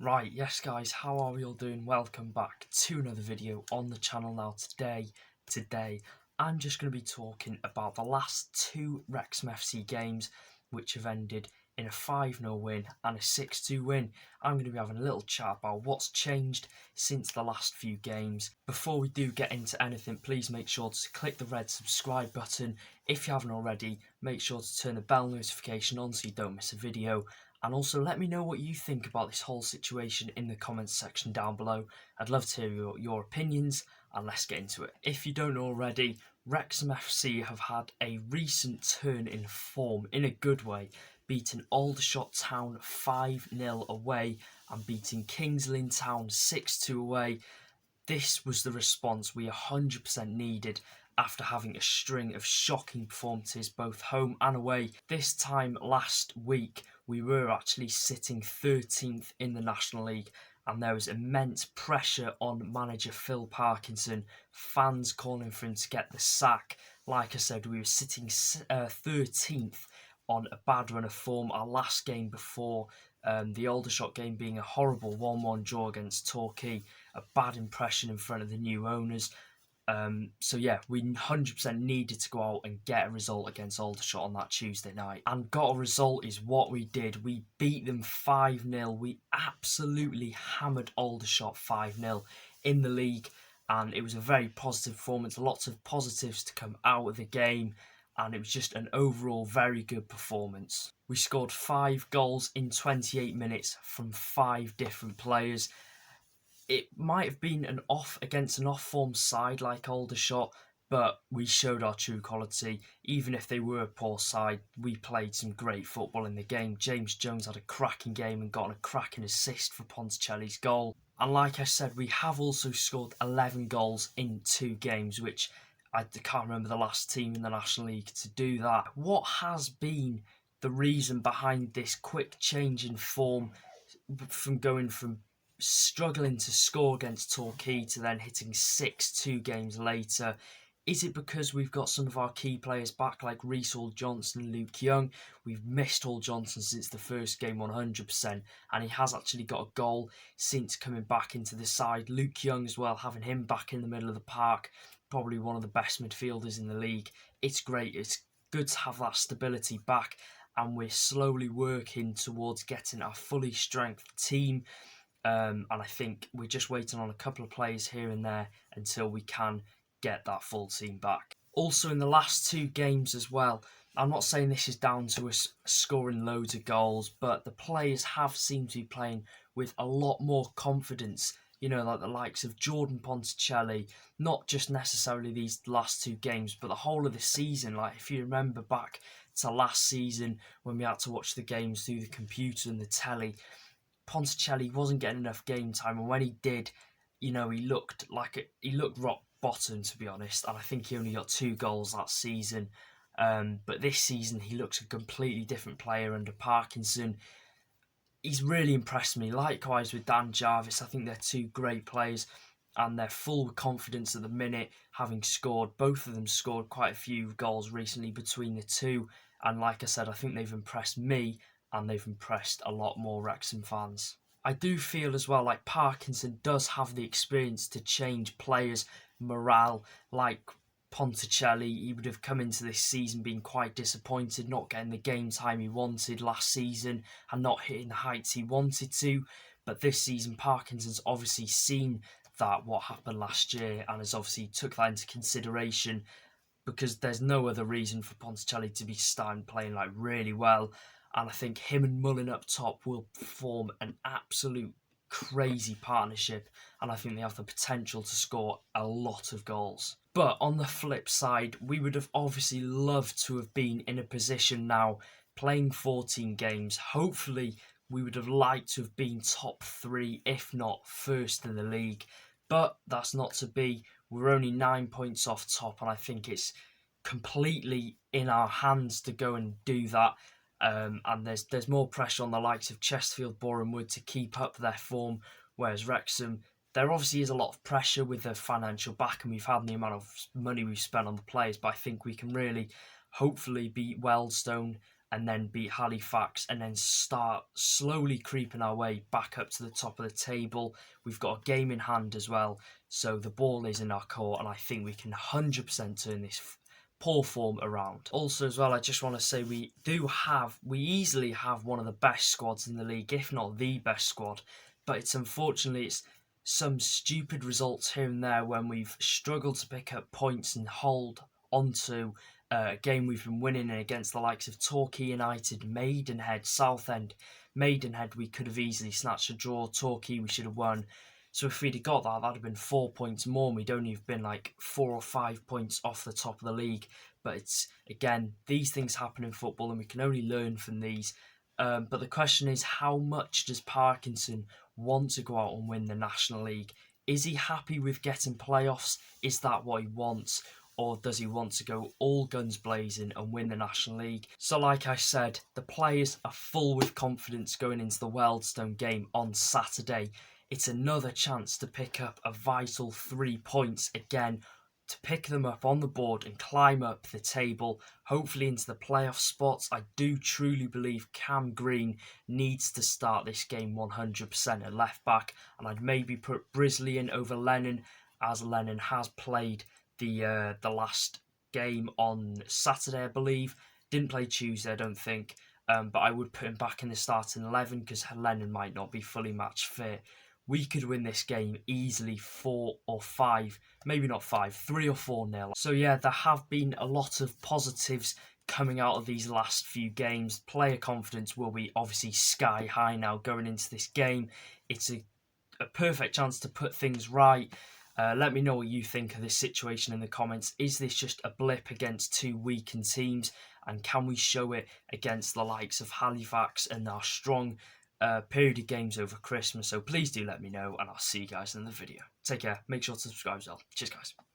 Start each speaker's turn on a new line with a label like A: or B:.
A: Right, yes guys, how are we all doing? Welcome back to another video on the channel now. Today, I'm just going to be talking about the last two Wrexham FC games which have ended in a 5-0 win and a 6-2 win. I'm going to be having a little chat about what's changed since the last few games. Before we do get into anything, please make sure to click the red subscribe button. If you haven't already, make sure to turn the bell notification on so you don't miss a video. And also let me know what you think about this whole situation in the comments section down below. I'd love to hear your opinions, and let's get into it. If you don't know already, Wrexham FC have had a recent turn in form in a good way, beating Aldershot Town 5-0 away and beating Kings Lynn Town 6-2 away. This was the response we 100% needed after having a string of shocking performances both home and away. This time last week we were actually sitting 13th in the National League, and there was immense pressure on manager Phil Parkinson, fans calling for him to get the sack. Like I said, we were sitting 13th on a bad run of form. Our last game before the Aldershot game being a horrible 1-1 draw against Torquay, a bad impression in front of the new owners. So yeah, we 100% needed to go out and get a result against Aldershot on that Tuesday night. And got a result is what we did. We beat them 5-0. We absolutely hammered Aldershot 5-0 in the league. And it was a very positive performance. Lots of positives to come out of the game. And it was just an overall very good performance. We scored 5 goals in 28 minutes from 5 different players. It might have been an off-form side like Aldershot, but we showed our true quality. Even if they were a poor side, we played some great football in the game. James Jones had a cracking game and got a cracking assist for Ponticelli's goal. And like I said, we have also scored 11 goals in 2 games, which I can't remember the last team in the National League to do that. What has been the reason behind this quick change in form from going from struggling to score against Torquay to then hitting 6-2 games later? Is it because we've got some of our key players back like Reece Hall-Johnson and Luke Young? We've missed Hall-Johnson since the first game 100%, and he has actually got a goal since coming back into the side. Luke Young as well, having him back in the middle of the park, probably one of the best midfielders in the league. It's great, it's good to have that stability back, and we're slowly working towards getting our fully strength team. And I think we're just waiting on a couple of players here and there until we can get that full team back. Also in the last 2 games as well, I'm not saying this is down to us scoring loads of goals, but the players have seemed to be playing with a lot more confidence. You know, like the likes of Jordan Ponticelli, not just necessarily these last 2 games, but the whole of the season. Like if you remember back to last season when we had to watch the games through the computer and the telly, Ponticelli wasn't getting enough game time, and when he did, you know, he looked rock bottom, to be honest. And I think he only got 2 goals that season. But this season he looks a completely different player under Parkinson. He's really impressed me. Likewise with Dan Jarvis, I think they're 2 great players, and they're full of confidence at the minute, having scored. Both of them scored quite a few goals recently between the 2, and like I said, I think they've impressed me, and they've impressed a lot more Wrexham fans. I do feel as well like Parkinson does have the experience to change players' morale. Like Ponticelli, he would have come into this season being quite disappointed, not getting the game time he wanted last season and not hitting the heights he wanted to. But this season, Parkinson's obviously seen that, what happened last year, and has obviously took that into consideration, because there's no other reason for Ponticelli to be starting playing like really well. And I think him and Mullin up top will form an absolute crazy partnership, and I think they have the potential to score a lot of goals. But on the flip side, we would have obviously loved to have been in a position now playing 14 games. Hopefully we would have liked to have been top 3, if not first in the league, but that's not to be. We're only 9 points off top, and I think it's completely in our hands to go and do that. And there's more pressure on the likes of Chesterfield, Boreham Wood to keep up their form, whereas Wrexham, there obviously is a lot of pressure with the financial back, and we've had the amount of money we've spent on the players, but I think we can really hopefully beat Wealdstone and then beat Halifax, and then start slowly creeping our way back up to the top of the table. We've got a game in hand as well, so the ball is in our court, and I think we can 100% turn this poor form around. Also as well, I just want to say we easily have one of the best squads in the league, if not the best squad, but it's some stupid results here and there when we've struggled to pick up points and hold onto a game we've been winning against the likes of Torquay United, Maidenhead, Southend. Maidenhead, we could have easily snatched a draw. Torquay, we should have won. So if we'd have got that, that'd have been 4 points more, and we'd only have been like 4 or 5 points off the top of the league. But it's, again, these things happen in football, and we can only learn from these. But the question is, how much does Parkinson want to go out and win the National League? Is he happy with getting playoffs? Is that what he wants? Or does he want to go all guns blazing and win the National League? So like I said, the players are full with confidence going into the Wealdstone game on Saturday. It's another chance to pick up a vital 3 points again, to pick them up on the board and climb up the table, hopefully into the playoff spots. I do truly believe Cam Green needs to start this game 100% at left back, and I'd maybe put Brisley in over Lennon, as Lennon has played the last game on Saturday, I believe. Didn't play Tuesday, I don't think, but I would put him back in the starting 11 because Lennon might not be fully match fit. We could win this game easily 4 or 5, maybe not 5, 3 or 4-0. So yeah, there have been a lot of positives coming out of these last few games. Player confidence will be obviously sky high now going into this game. It's a perfect chance to put things right. Let me know what you think of this situation in the comments. Is this just a blip against two weakened teams? And can we show it against the likes of Halifax and our strong period of games over Christmas? So please do let me know, and I'll see you guys in the video. Take care. Make sure to subscribe as well. Cheers, guys.